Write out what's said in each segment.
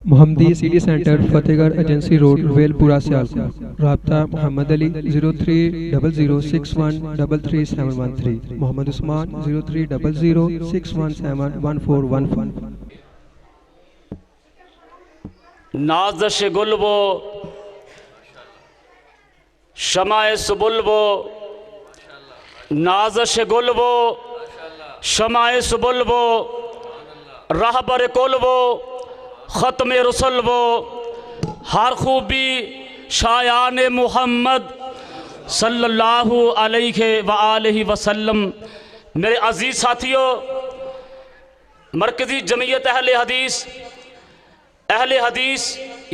मोहम्मदी city center Fatehgarh agency road Velpura Sialkot. राब्ता मोहम्मद अली 030061337113, मोहम्मद उस्मान 030061711415। नाज़श गुल वो शमाए सुबुल वो, नाज़श गुल वो शमाए सुबुल वो, रहबर कुल वो ख़त्म रसुल वो, हर खूबी शायान मुहम्मद सल्लल्लाहु अलैहि व आलिहि वसल्लम। मेरे अजीज़ साथियों, मरकज़ी जमीयत अहले हदीस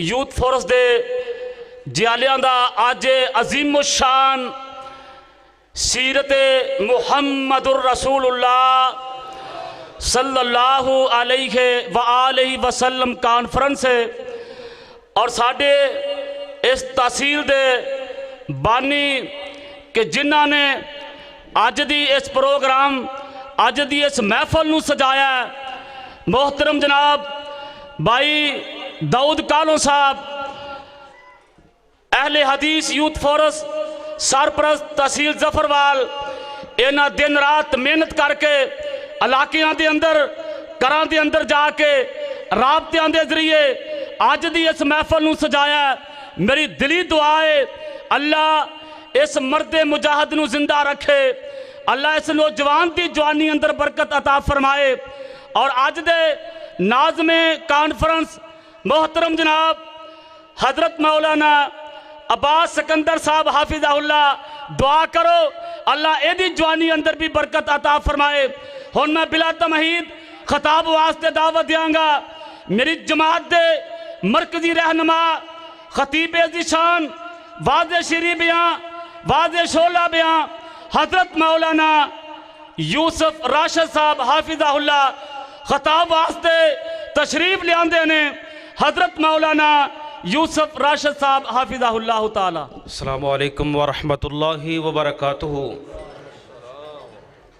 यूथ फोरस दे जियालियां दा अज अजीम शान सीरत मुहम्मदुर रसूलुल्लाह सल्लल्लाहु अलैहि व आलिहि वसल्लम कॉन्फ्रेंस है। और साडे इस तहसील दे बानी के जिन्हां ने अज दी इस प्रोग्राम अज दी इस महफल नूं सजाया, मोहतरम जनाब भाई दाऊद कालों साहब, अहले हदीस यूथ फोरस सरपरस्त तहसील जफरवाल, इन्हां दिन रात मेहनत करके इलाकियां दे अंदर घरां दे अंदर जाके राबतियां दे जरिए अज दी इस महफल नूं सजाया। मेरी दिली दुआ है अल्लाह इस मर्दे मुजाहिद नूं जिंदा रखे, अल्लाह इस नौजवान की जवानी अंदर बरकत अता फरमाए। और अज दे नाज़मे कॉन्फ्रेंस मोहतरम जनाब हजरत मौलाना अब्बास सिकंदर साहब हाफिज़हुल्लाह, दुआ करो अल्लाह एदी जवानी अंदर भी बरकत अता फरमाए। हुण मैं बिला तमहीद खिताब वास्ते दावत देंगा मेरी जमात दे मरकजी रहनुमा खतीब ज़ीशान वाज़े शीरी बयां वाज़े शोला बयां हजरत मौलाना यूसुफ राशिद साहब हाफिज़हुल्लाह खिताब वास्ते तशरीफ लियांदे ने। हजरत मौलाना यूसुफ राशिद साहब हाफिज़हुल्लाह ताला। अस्सलामु अलैकुम व रहमतुल्लाहि व बरकातुहू।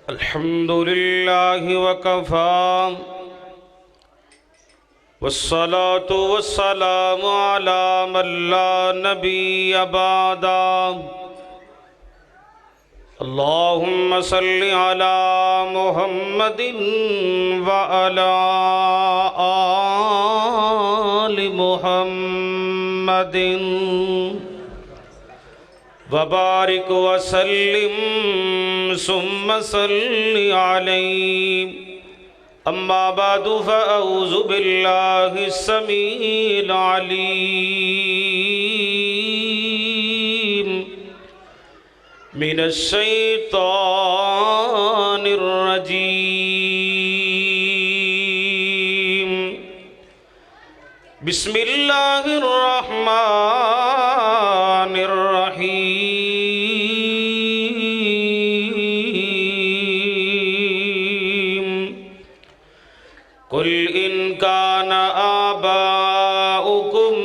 अल्हम्दुलिल्लाहि व कफ़ा वस्सलातु वस्सलामु अला मन ला नबिय्य बअदा। अल्लाहुम्मा सल्लि अला मुहम्मदिन व अला आलि मुहम्मदिन वबारिक वसल्लिम सुम्मा सल्लि अलैहि। अम्मा बादु फ़अऊज़ु बिल्लाहि समीइल अलीम मिनश शैतानिर रजीम। बिस्मिल्लाहिर रहमानिर रहीम। कुल इन काना आबाउकुम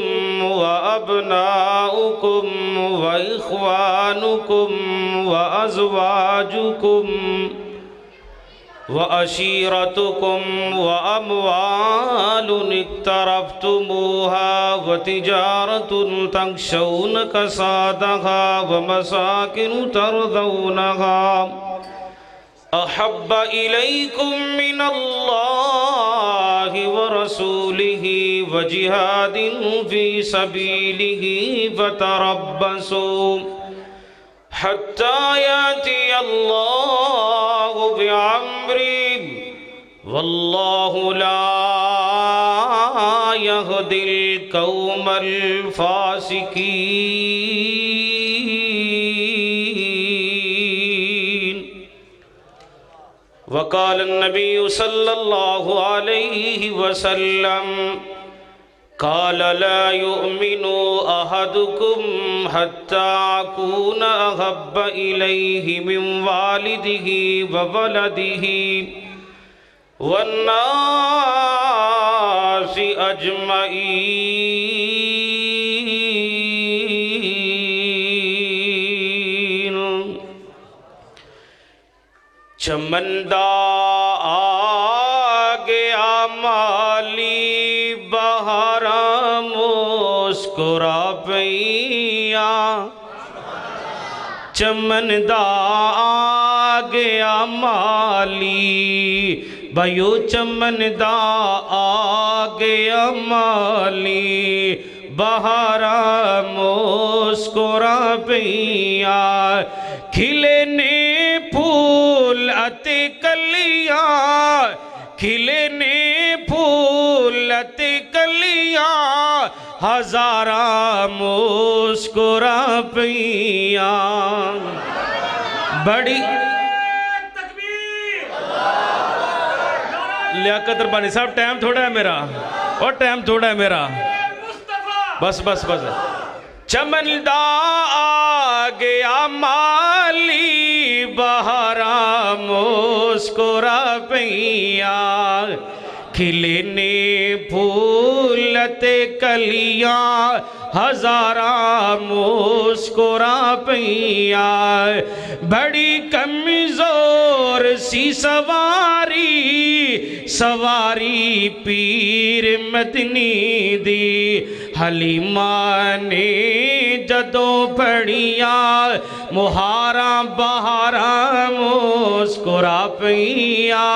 व अबनाउकुम व इख्वानुकुम व अज़वाजुकुम व अशीरतुकुम व अमवालुन इक़्तरफ़्तुमूहा व तिजारतुन तख़शौन कसादहा व मसाकिनु तर्दौनहा अहब्ब इलैकुम मिनल्लाहि व रसूलिहि व जिहादिन फी सबीलिहि फतरब्बसू हत्ता यातियल्लाहु बिअम्रिही वल्लाहु ला यहदिल कौमल फासिकीन। वक़ाल नबी सल्लल्लाहु अलैहि वसल्लम क़ाल ला युमिनु अहदुकुम हत्ता अकून अहब्ब इलैहि मिन वालिदिहि व वलदिहि वन्नासि अजमईन। चमंदा आ गया माली बहारा मुस्कुरा पईया चमन दा आ गया माली भाइयों चमन दा आ गया माली बहारा मुस्कुरा पईया खिले ने फूल अते कलियां खिले ने फूल अते कलियां हजारा मुस्कुरा पईया बड़ी लियाकत रब्बानी साहब टाइम थोड़ा है मेरा और टाइम थोड़ा है मेरा बस बस बस चमन दा आ गया माली बहारा मुस्कुरा पईया खिले ने फूल ते कलियां हजारा मुस्कुरा पईया बड़ी कमजोर सी सवारी सवारी पीर मदनी दी हलीमा ने जदों पढ़िया मुहारा बहारा मुस्कुरा पईया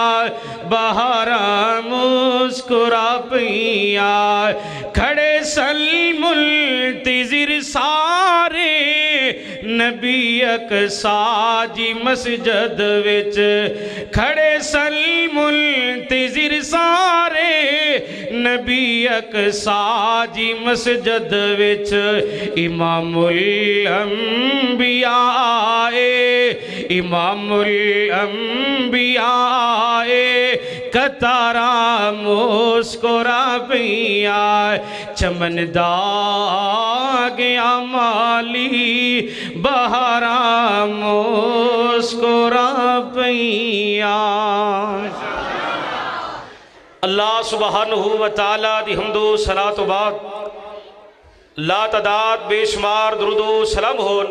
बहारा मुस्कुरा पईया खड़े सलमुल्तिज़िर सारे नबी अकसाजी मस्जिद विच खड़े सलमुल्तिज़िर सारे नबी अकसाजी मस्जिद विच इमामुल अंबिया आए इमामुल अंबिया आए कतारा मुस्कुरा पईया चमन दा आ गया माली बहारा मुस्कुरा पईया अल्लाह सुब्हानहू व तआला दी हम्दो सलात व बाद ला तदाद बेशुमार दुरूदो सलाम होन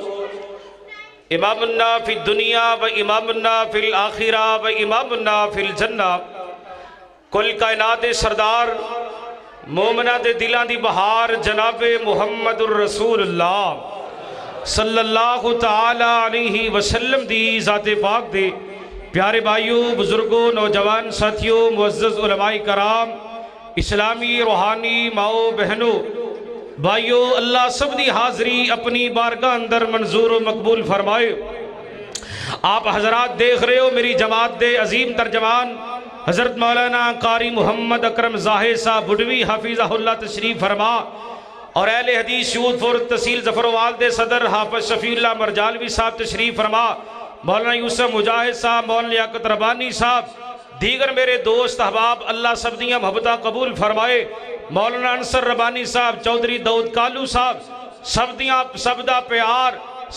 इमामुन्ना फिल दुनिया व इमामुन्ना फिल आखिरा व इमामुन्ना फिल जन्ना कुल कायनात सरदार मोमना दे दिलां दी बहार जनाबे मुहम्मदुर रसूलुल्लाह सल्लल्लाहु तआला अलैहि वसल्लम दी ज़ाते पाक दे प्यारे भाइयों बुजुर्गों नौजवान साथियों मुअज़्ज़ज़ उलमाए कराम इस्लामी रूहानी माओ बहनों भाइयों अल्लाह सब दी हाज़री अपनी बारगाह अंदर मंजूर व मकबूल फरमाए। आप हजरात देख रहे हो मेरी जमात दे अजीम तर्जमान हज़रत मौलाना कारी मोहम्मद अकरम ज़ाहिर साहब बुडवी हाफिज़हुल्लाह तशरीफ़ फरमा और अहले हदीस शूदपुर तहसील ज़फ़रवाल दे सदर हाफ़िज़ शफ़ीउल्लाह मरजालवी साहब तशरीफ़ फरमा मौलाना यूसुफ मुजाहिद साहब मौलाना लियाकत रब्बानी साहब दीगर मेरे दोस्त अहबाब अल्लाह सब दियां मोहब्बतां कबूल फरमाए। मौलाना अंसर रब्बानी साहब चौधरी दाऊद कालू साहब सब दा प्यार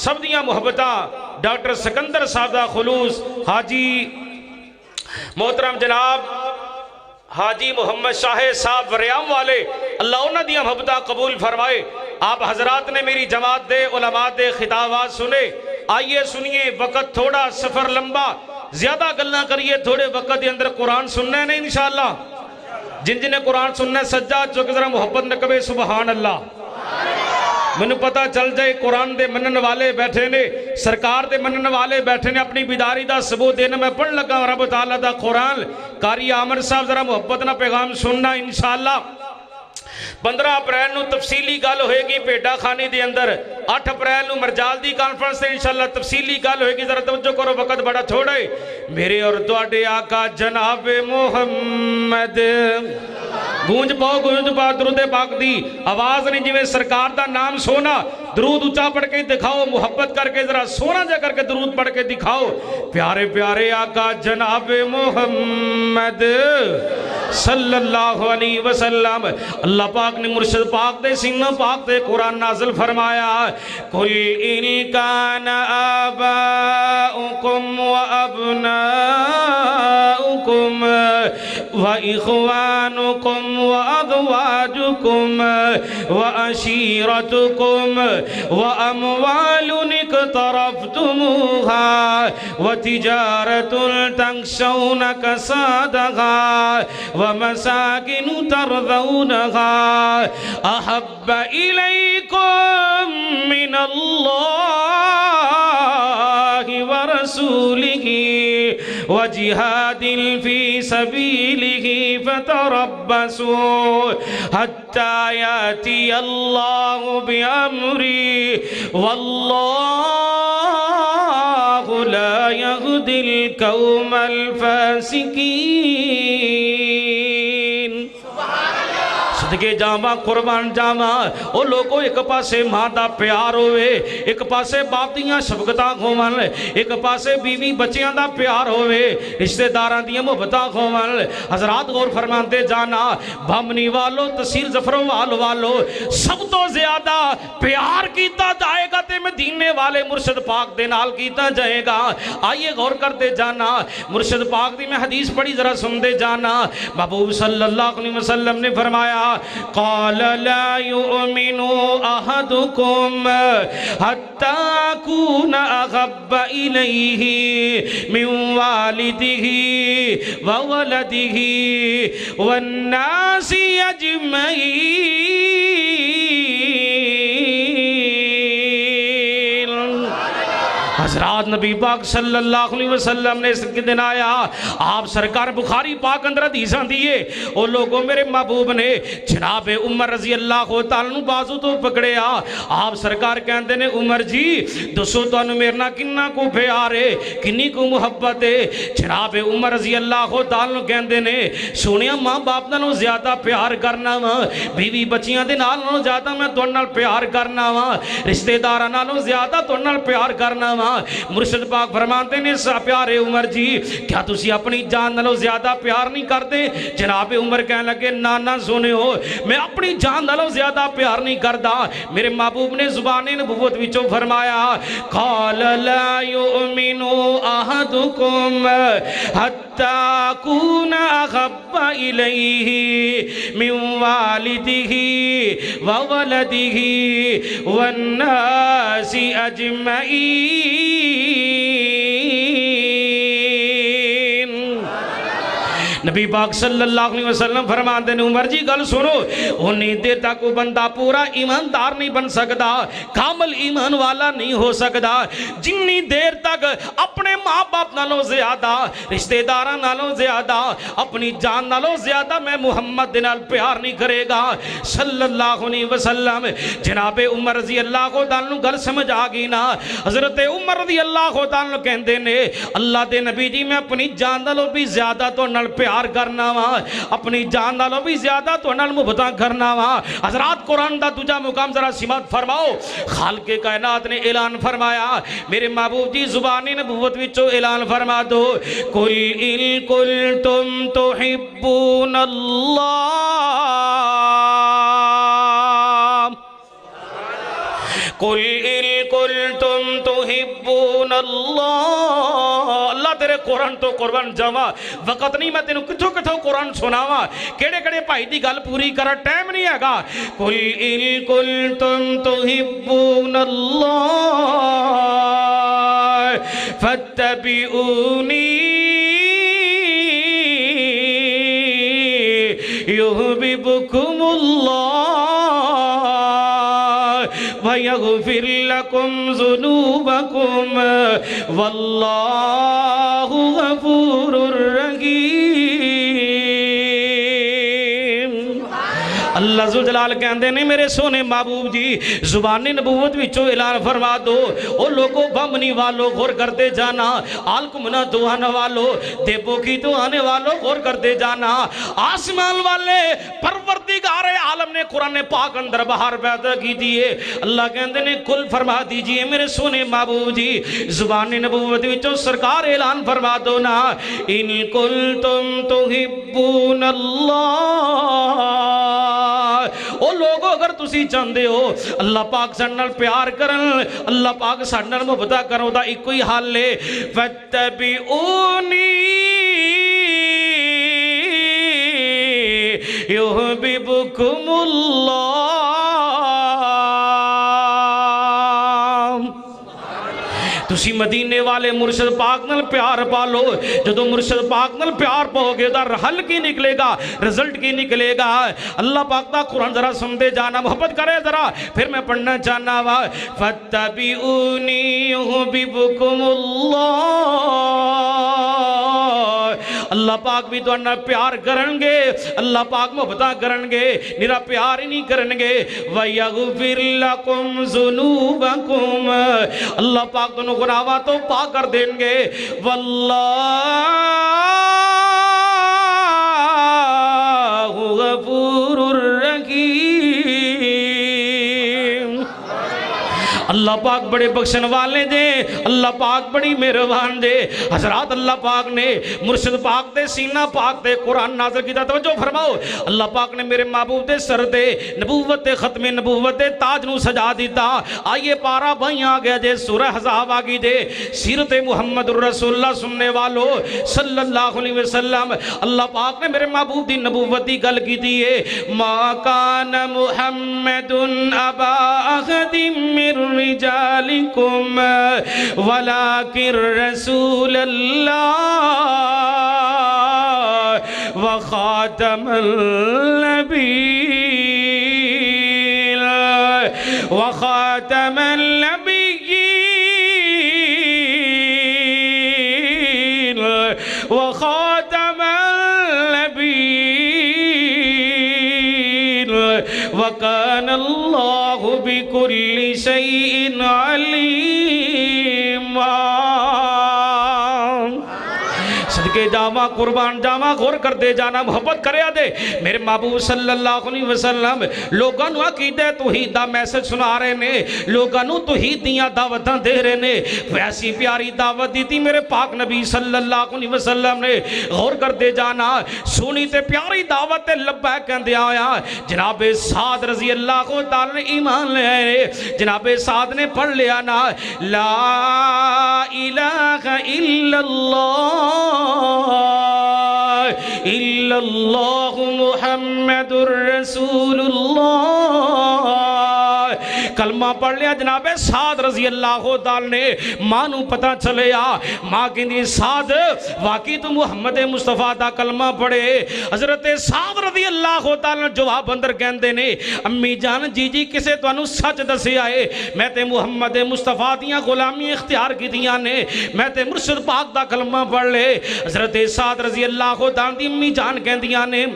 सब दियां मोहब्बतां डॉक्टर सिकंदर साहब दा खुलूस हाजी मोहतरम जनाब हाजी मोहम्मद शाहिद साहब वरियाम वाले अल्लाह उन्हां दियां मोहब्बतां कबूल फरमाए। आप हजरात ने मेरी जमात दे उलमा दे खिताबात सुने, आइए सुनिए। वक़्त थोड़ा सफ़र लंबा, ज़्यादा गल्लां करिए थोड़े वक़्त के अंदर कुरान सुनना है नहीं इंशाअल्लाह। जिन जिन्हें कुरान सुनना है सज्जा चुक जरा मोहब्बत न कबे सुबहान अल्लाह। मैनू पता चल जाए कुरान दे मनन वाले बैठे ने, सरकार दे मनन वाले बैठे ने। अपनी बिदारी का सबूत देना मैं पढ़ लगा रब तआला दा कुरान। कारी आमर साहब जरा मोहब्बत ना पैगाम सुनना इंशाअल्लाह। 15 अप्रैल नू तफसीली गल होएगी भेडा खाने दे अंदर, 8 अप्रैल नू मरजाल दी कॉन्फ्रेंस से इंशाअल्लाह तफसीली गल होएगी। जरा तवज्जो करो, वक्त बड़ा थोड़ा है। मेरे और तुहाडे आका जनाब मुहम्मद गूंज पाओ दरूद पाक दी आवाज नहीं, जिवें सरकार दा नाम सोना दरूद उच्चा पढ़ के दिखाओ, मुहब्बत करके जरा सोना जा करके दरूद पढ़ के दिखाओ। प्यारे प्यारे आका जनाब मुहम्मद सल्लल्लाहु अलैहि वसल्लम। अल्लाह पाक ने मुर्शिद पाक दे सीनों पाक दे कुरान नाज़िल फरमाया, कुल इन कान आबाउकुम व अबनाउकुम अबनाउकुम व इख्वानुकुम व अज़वाजुकुम व अशीरतुकुम व अमवालुन इक़्तरफ़्तुमूहा व तिजारतुन तख़शौन कसादहा व मसाकिन तर्ज़ौनहा अहब्ब इलैकुम मिनल्लाहि व रसूलिही व जिहादिन फी सबीलिही फतरब्बसू हत्ता याती अल्लाहु बिअम्री वल्लाहु ला यहदिल कौमल फासिकीन। सदके जावा कुर्बान जावा ओ लोगों, एक पासे मां का प्यार होवे, एक पासे बाप दियां शफकतां होवन, एक पासे बीवी बच्चियां का प्यार होवे, रिश्तेदारां दियां मुहब्बतां होवन। हजरात गौर फरमाते जाना, बामनी वालों तहसील जफरवाल वालों, सब तो ज्यादा प्यार किया जाएगा तो मदीने वाले मुर्शद पाक दे नाल किया जाएगा। आइए गौर करते जाना, मुर्शद पाक दी मैं हदीस पढ़ी, जरा सुनते जाना। महबूब सल्लल्लाहु अलैहि वसल्लम ने फरमाया, क़ाल ला युमिनु अहदुकुम हत्ता अकूना अहब्ब इलैहि मिन वालिदिही व वलदिही वन्नासी अजमईन। हजरात नबी पाक सल्लल्लाहु अलैहि वसल्लम ने इसके दिन आया, आप सरकार बुखारी पाक अंदर हदीस आंदी है, ओ लोगों मेरे महबूब ने जनाब उमर रजी अल्लाह तआला नु बाजू तो पकड़िया। आप सरकार कहते ने, उमर जी दसो तुहानू मेरे नाल किन्ना को प्यार है, किन्नी को मुहब्बत है। जनाब उमर रजी अल्लाह तआला नु कहते ने, सोनिया मां बाप नालों ज्यादा प्यार करना वा, बीवी बच्चियां दे नालों ज्यादा मैं तुहाडे नाल प्यार करना वा, रिश्तेदारां नालों ज्यादा तुहाडे नाल प्यार करना वा। मुर्शिद पाक फरमाते ने, प्यारे उमर जी क्या तुसी अपनी जान नालों ज्यादा प्यार नहीं करते? जनाब उमर कहने लगे, ना ना सुनियो, मैं अपनी जान नालों ज्यादा प्यार नहीं करता। मेरे महबूब ने जुबान नबुव्वत विचों फरमाया, क़ाल ला युमिनु अहदुकुम हत्ता अकूना अहब्ब इलैहि मिन वालिदिही व वलदिही वन्नासी अजमईन। नबी पाक सल्लल्लाहु अलैहि वसल्लम फरमाते हैं, उमर जी गल सुनो, उन्नी देर तक वो बंदा पूरा ईमानदार नहीं बन सकता, कामल ईमान वाला नहीं हो सकता, जिन्नी देर तक अपने माँ बाप नालों ज्यादा, रिश्तेदारां नालों ज्यादा, अपनी जान नालों ज्यादा मैं मुहम्मद दे नाल प्यार नहीं करेगा सल्लल्लाहु अलैहि वसल्लम। जनाबे उमर रजी अल्लाह तआला गल समझ आ गई ना। हजरत उमर रजी अल्लाह तआला कहते ने, अल्लाह दे नबी जी मैं अपनी जान नालों भी ज्यादा तो नाल प्यार करना वा, अपनी जान नालों भी ज्यादा तो नाल मुहब्बतां करना वा। हजरात कुरान दा दूजा मुकाम जरा सिमत फरमाओ। खालिक़े कायनात ने ऐलान फरमाया, मेरे महबूब जी जुबानी नबुव्वत विचों ऐलान फरमा दो, कुल इन कुल्तुम तुहिब्बूनल्लाह, कुल इन कुल्तुम तुहिब्बूनल्लाह। अल्लाह तेरे कुरान तो कुर्बान जावा, वक़्त नहीं मैं तेनों किथों किथों कुरान सुनावा, केड़े केड़े भाई दी गल पूरी करा, टाइम नहीं हैगा। कुल इन कुल्तुम तुहिब्बूनल्लाह फत्तबिऊनी युहब्बिबुकुमुल्लाह व यग़फिर लकुम ज़ुनूबकुम वल्लाहु गफूरुर रहीम। अल्लाह ज़ुल जलाल कहते ने, मेरे सोने महबूब जी जुबानी नबूवत विचों ऐलान फरमा दो, ओ लोगों बमनी वालों गौर करते जाना, आलकुमना तो आने वालों, देवों की तो आने वालों गौर करते जाना। आसमान वाले परवरदिगार आलम ने कुरान पाक अंदर बाहर पैदा की दिए। अल्लाह कहते ने, कुल फरमा दीजिए मेरे सोने महबूब जी जुबानी नबूवत विचों सरकार ऐलान फरमा दो ना, इन कुल तुम तुहिब्बूनल्लाह। ओ लोगो अगर तुसी चाहते हो अल्लाह पाक साडे नाल प्यार करन, अल्लाह पाक साडे नाल मुहब्बत करो, दा इको ही हल है, फत्तबिऊनी युहिब्बुकुमुल्लाह। तुसी मदीने वाले मुर्शद पाक नाल प्यार पालो। जो मुर्शद पाक नाल प्यार पाओगे तो हल की निकलेगा, रिजल्ट की निकलेगा। अल्लाह पाक दा कुरान जरा सुनते जाना, मोहब्बत करे जरा, फिर मैं पढ़ना चाहना वा। फत्तबिऊनी युहिब्बुकुमुल्लाह। अल्लाह पाक भी तुहाडे नाल प्यार करनगे, अल्लाह पाक मोहब्बतां करनगे, निरा प्यार ही नहीं करनगे। व यगफिर लकुम ज़ुनूबकुम। अल्लाह पाक दोनों गुनाहों तो पाक कर देंगे। वल्लाहु गफूरुर रहीम। अल्लाह पाक बड़े बख्शण वाले जे, अल्लाह पाक बड़ी मेहरबान जे। हजरात अल्लाह पाक ने मुर्शिद पाक दे सीना पाक दे कुरान नाज़िल कीता। तवज्जो फरमाओ, अल्लाह पाक ने मेरे महबूब दे सर ते नबूवत ते खत्मे नबूवत दे ताज नू सजा दिता। आइए पारा भाई आ गया जे, सूरह हज़ाब आ गई जे। सीरत मुहम्मदुर रसूलुल्लाह सुनने वालों सल्लल्लाहु अलैहि वसल्लम, अल्लाह पाक ने मेरे महबूब दी नबूवत दी गल की दी है। मा कान मुहम्मदुन अबा अहदिम मिर रिजालिकुम वलाकिर रसूलल्लाह व खातमुल नबीय्यीन व खातमुल नबीय्यीन व खातमुल नबीय्यीन व कान अल्लाहु बिकुल्लि शैइन अलीमा। सदके जावा, कुर्बान जावा, गौर करते जाना, मोहब्बत करे दे मेरे महबूब सल्लल्लाहु अलैहि वसल्लम। लोगों को अकीदे तौहीद दा मैसेज सुना रहे ने, लोगों को तौहीद दियां दावतां दे रहे ने। वैसी प्यारी दावत दी थी मेरे पाक नबी सल्लल्लाहु अलैहि वसल्लम ने। गौर करते जाना, सोनी ते प्यारी दावत ते लब्बैक कहंदे आया जनाबे साद रजी अल्लाह तआला ने ईमान ले आए। जनाबे साद ने पढ़ लिया ना ला इलाहा इल्लल्लाहु मुहम्मदुर रसूलुल्लाह। कलमा पढ़ लिया जनाबे साद रजी अल्लाह तआला ने। मां नू पता चले मां कहंदी साद वाकई तू मुहम्मद मुस्तफा दा कलमा पढ़े। हजरत साद रजी अल्लाह तआला जवाब अंदर कहंदे ने अम्मी जान जी जी किसे तुहानू सच दसिया है, मैं ते मुहम्मद मुस्तफा दियां गुलामी इख्तियार कीतियां ने, मैं ते मुर्शिद पाक दा कलमा पढ़ ले। हजरत साद रजी अल्लाह तआला दी अम्मी जान कहंदियां ने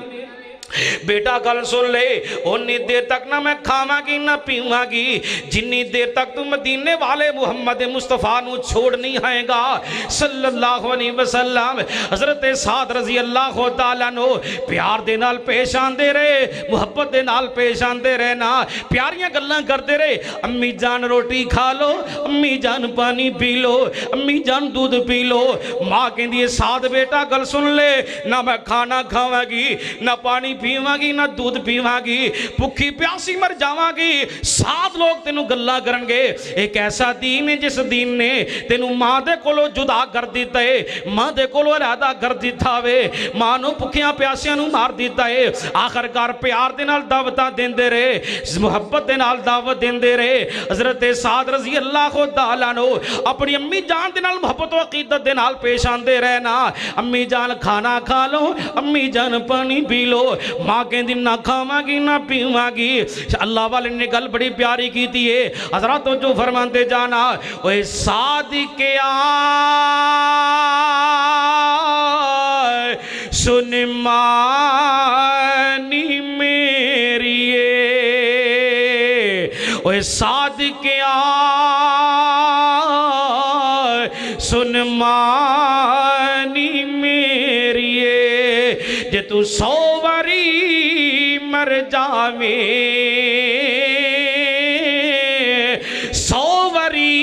बेटा गल सुन ले, उन्नी देर तक ना मैं खावांगी ना पीवांगी जिन्नी देर तक तू मदीने वाले मुहम्मद मुस्तफा नू छोड़ नहीं आएगा सल्लल्लाहु अलैहि वसल्लम। हजरत साद रजी अल्लाह तआला नो प्यार दे नाल पेश आंदे रहे, मुहब्बत दे नाल पेश आंदे रहे ना, प्यारियां गल्लां करते रहे। अम्मी जान रोटी खा लो, अम्मी जान पानी पी लो, अम्मी जान दूध पी लो। माँ कहती है साद बेटा गल सुन ले, ना मैं खाना खावांगी ना पानी पीवांगी ना दूध पीवांगी, भुखी प्यासी मर जावांगी। सात लोग तेनू गल्लां करनगे। एक ऐसा दीन है जिस दीन ने तेनू मां दे कोलों जुदा कर दिता है, मां दे कोलों अलहदा कर दिता वे, मां नू भुखियां प्यासियां नू मार दिता है। आखिरकार प्यार दे नाल दावतां देंदे रहे, मुहब्बत दे नाल दावत देंदे रहे। हजरत साद रजी अल्लाह तआला नो अपनी अम्मी जान दे नाल मुहब्बत व अकीदत दे नाल पेश आंदे रहे ना। अम्मी जान खाना खा लो, अम्मी जान पानी पी लो। मां कहती ना खावांगी ना पीवांगी। अल्लाह वाले ने गल बड़ी प्यारी की थी है। हजरत तो जो फरमाते जाना ओए सादिके सुन मानी मेरी ओए सादिके सुन मानी मेरी जे तू 100 बारी मर जावे 100 बारी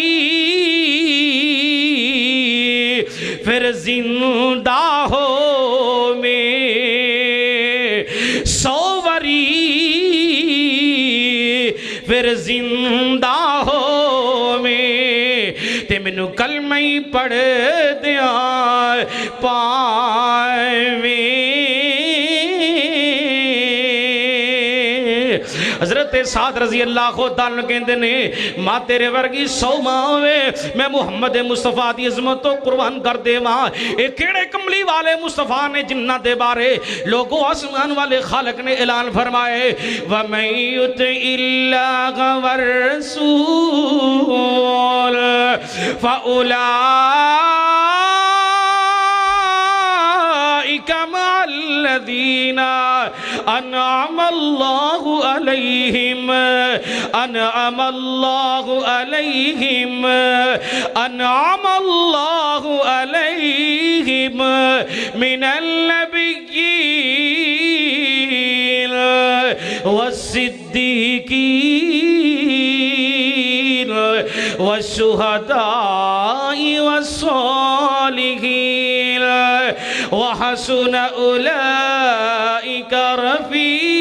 फिर जिंदा हो में 100 बारी फिर जिंदा हो में ते मैनू कलमा ही पढ़ दिया पावे हजरत साद रजी अल्लाह तआला कहते ने मां तेरे वर्गी 100 मां होवे मैं मुहम्मद मुस्तफा दी इज्जत तो कुर्बान कर देवां। ए केड़े कमली वाले मुस्तफा ने जिन्ना दे बारे लोगों आसमान वाले खालक ने ऐलान फरमाए व मैं युतिल्लाह व रसूल फउलाइका मअल्लज़ीना अनअमल्लाहु अलैहिम मिनल नबिय्यीन वस्सिद्दीकीन वश्शुहदाई वस्सालिहीन व हसुन उलाइका रफीक़ा।